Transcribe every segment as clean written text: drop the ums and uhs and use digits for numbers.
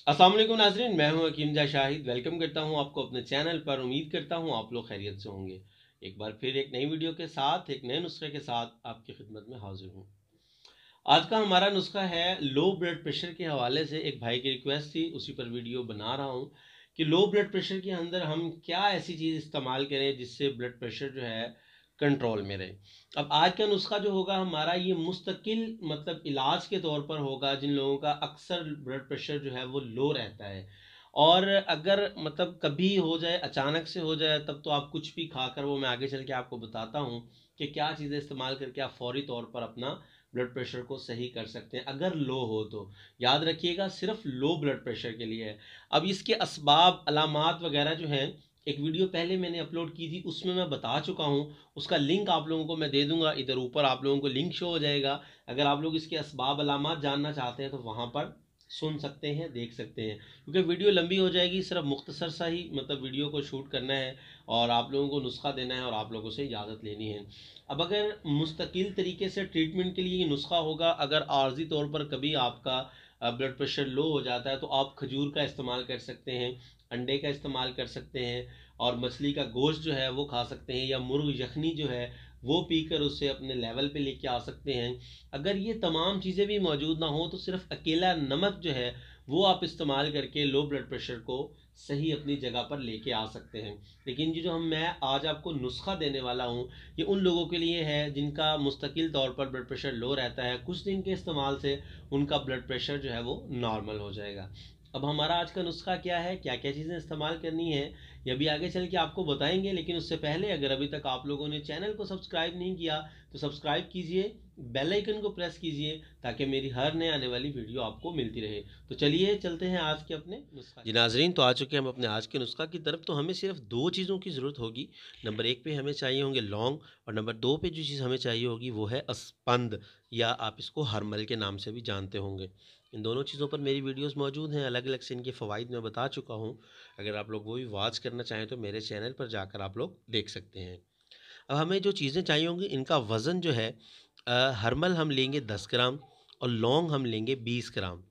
अस्सलाम वालेकुम नाज़रीन, मैं हूं हकीम जा शाहिद। वेलकम करता हूं आपको अपने चैनल पर। उम्मीद करता हूं आप लोग खैरियत से होंगे। एक बार फिर एक नई वीडियो के साथ, एक नए नुस्खे के साथ आपकी खिदमत में हाजिर हूं। आज का हमारा नुस्खा है लो ब्लड प्रेशर के हवाले से। एक भाई की रिक्वेस्ट थी, उसी पर वीडियो बना रहा हूं कि लो ब्लड प्रेशर के अंदर हम क्या ऐसी चीज़ इस्तेमाल करें जिससे ब्लड प्रेशर जो है कंट्रोल में रहे। अब आज का नुस्खा जो होगा हमारा, ये मुस्तकिल मतलब इलाज के तौर पर होगा जिन लोगों का अक्सर ब्लड प्रेशर जो है वो लो रहता है। और अगर मतलब कभी हो जाए, अचानक से हो जाए, तब तो आप कुछ भी खाकर, वो मैं आगे चल के आपको बताता हूँ कि क्या चीज़ें इस्तेमाल करके आप फौरी तौर पर अपना ब्लड प्रेशर को सही कर सकते हैं अगर लो हो तो। याद रखिएगा, सिर्फ लो ब्लड प्रेशर के लिए है। अब इसके असबाब, अलामात वगैरह जो हैं, एक वीडियो पहले मैंने अपलोड की थी, उसमें मैं बता चुका हूँ। उसका लिंक आप लोगों को मैं दे दूंगा, इधर ऊपर आप लोगों को लिंक शो हो जाएगा। अगर आप लोग इसके असबाब अलामात जानना चाहते हैं तो वहाँ पर सुन सकते हैं, देख सकते हैं। क्योंकि वीडियो लंबी हो जाएगी, सिर्फ मुख्तसर सा ही मतलब वीडियो को शूट करना है और आप लोगों को नुस्खा देना है और आप लोगों से इजाज़त लेनी है। अब अगर मुस्तकिल तरीके से ट्रीटमेंट के लिए ये नुस्खा होगा, अगर आर्जी तौर पर कभी आपका ब्लड प्रेशर लो हो जाता है तो आप खजूर का इस्तेमाल कर सकते हैं, अंडे का इस्तेमाल कर सकते हैं, और मछली का गोश्त जो है वो खा सकते हैं, या मुर्ग यखनी जो है वो पीकर उससे अपने लेवल पे लेके आ सकते हैं। अगर ये तमाम चीज़ें भी मौजूद ना हो तो सिर्फ अकेला नमक जो है वो आप इस्तेमाल करके लो ब्लड प्रेशर को सही अपनी जगह पर लेके आ सकते हैं। लेकिन ये जो मैं आज आपको नुस्खा देने वाला हूँ, ये उन लोगों के लिए है जिनका मुस्तकिल तौर पर ब्लड प्रेशर लो रहता है। कुछ दिन के इस्तेमाल से उनका ब्लड प्रेशर जो है वो नॉर्मल हो जाएगा। अब हमारा आज का नुस्खा क्या है, क्या क्या चीज़ें इस्तेमाल करनी है, ये भी आगे चल के आपको बताएंगे। लेकिन उससे पहले अगर अभी तक आप लोगों ने चैनल को सब्सक्राइब नहीं किया तो सब्सक्राइब कीजिए, बेल आइकन को प्रेस कीजिए ताकि मेरी हर नए आने वाली वीडियो आपको मिलती रहे। तो चलिए चलते हैं आज के अपने नुस्खा जी नाजरीन। तो आ चुके हैं हम अपने आज के नुस्खा की तरफ। तो हमें सिर्फ दो चीज़ों की ज़रूरत होगी। नंबर एक पे हमें चाहिए होंगे लौंग, और नंबर दो पे जो चीज़ हमें चाहिए होगी वो है अस्पंद, या आप इसको हरमल के नाम से भी जानते होंगे। इन दोनों चीज़ों पर मेरी वीडियोस मौजूद हैं, अलग अलग से इनके फ़वाइद मैं बता चुका हूँ। अगर आप लोग वो भी वॉच करना चाहें तो मेरे चैनल पर जाकर आप लोग देख सकते हैं। अब हमें जो चीज़ें चाहिए होंगी, इनका वज़न जो है, हरमल हम लेंगे 10 ग्राम और लौंग हम लेंगे 20 ग्राम।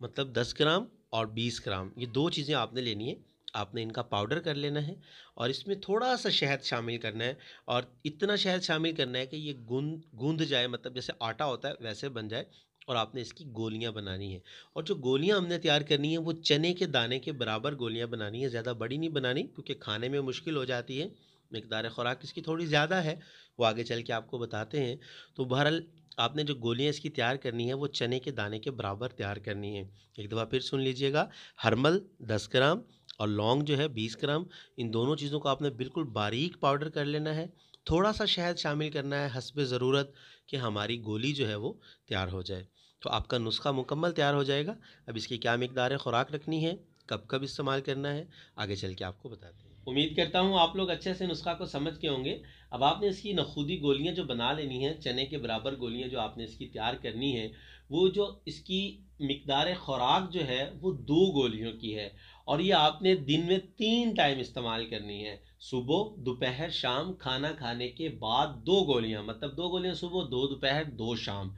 मतलब 10 ग्राम और 20 ग्राम, ये दो चीज़ें आपने लेनी है। आपने इनका पाउडर कर लेना है और इसमें थोड़ा सा शहद शामिल करना है, और इतना शहद शामिल करना है कि ये गूंद जाए, मतलब जैसे आटा होता है वैसे बन जाए। और आपने इसकी गोलियां बनानी है, और जो गोलियां हमने तैयार करनी है वो चने के दाने के बराबर गोलियां बनानी है। ज़्यादा बड़ी नहीं बनानी क्योंकि खाने में मुश्किल हो जाती है। मिकदार ख़ुराक इसकी थोड़ी ज़्यादा है, वो आगे चल के आपको बताते हैं। तो बहरहाल आपने जो गोलियां इसकी तैयार करनी है वो चने के दाने के बराबर तैयार करनी है। एक दफ़ा फिर सुन लीजिएगा, हरमल 10 ग्राम और लौंग जो है 20 ग्राम, इन दोनों चीज़ों को आपने बिल्कुल बारीक पाउडर कर लेना है। थोड़ा सा शहद शामिल करना है हस्बे ज़रूरत, कि हमारी गोली जो है वो तैयार हो जाए। तो आपका नुस्खा मुकम्मल तैयार हो जाएगा। अब इसकी क्या मिकदार ख़ुराक रखनी है, कब कब इस्तेमाल करना है, आगे चल के आपको बताते हैं। उम्मीद करता हूँ आप लोग अच्छे से नुस्खा को समझ के होंगे। अब आपने इसकी नखूदी गोलियां जो बना लेनी है, चने के बराबर गोलियां जो आपने इसकी तैयार करनी है, वो जो इसकी मिकदार ख़ुराक जो है वो 2 गोलियों की है। और ये आपने दिन में 3 टाइम इस्तेमाल करनी है, सुबह, दोपहर, शाम। खाना खाने के बाद 2 गोलियां, मतलब 2 गोलियां सुबह, 2 दोपहर, 2 शाम।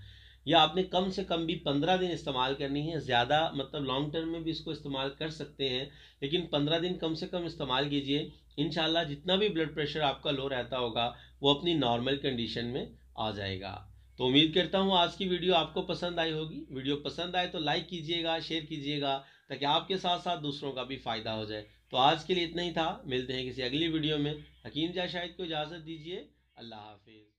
या आपने कम से कम भी 15 दिन इस्तेमाल करनी है। ज़्यादा मतलब लॉन्ग टर्म में भी इसको इस्तेमाल कर सकते हैं, लेकिन 15 दिन कम से कम इस्तेमाल कीजिए। इंशाल्लाह जितना भी ब्लड प्रेशर आपका लो रहता होगा वो अपनी नॉर्मल कंडीशन में आ जाएगा। तो उम्मीद करता हूँ आज की वीडियो आपको पसंद आई होगी। वीडियो पसंद आए तो लाइक कीजिएगा, शेयर कीजिएगा, ताकि आपके साथ साथ दूसरों का भी फ़ायदा हो जाए। तो आज के लिए इतना ही था, मिलते हैं किसी अगली वीडियो में। हकीम जा शाहिद को इजाज़त दीजिए। अल्लाह हाफिज़।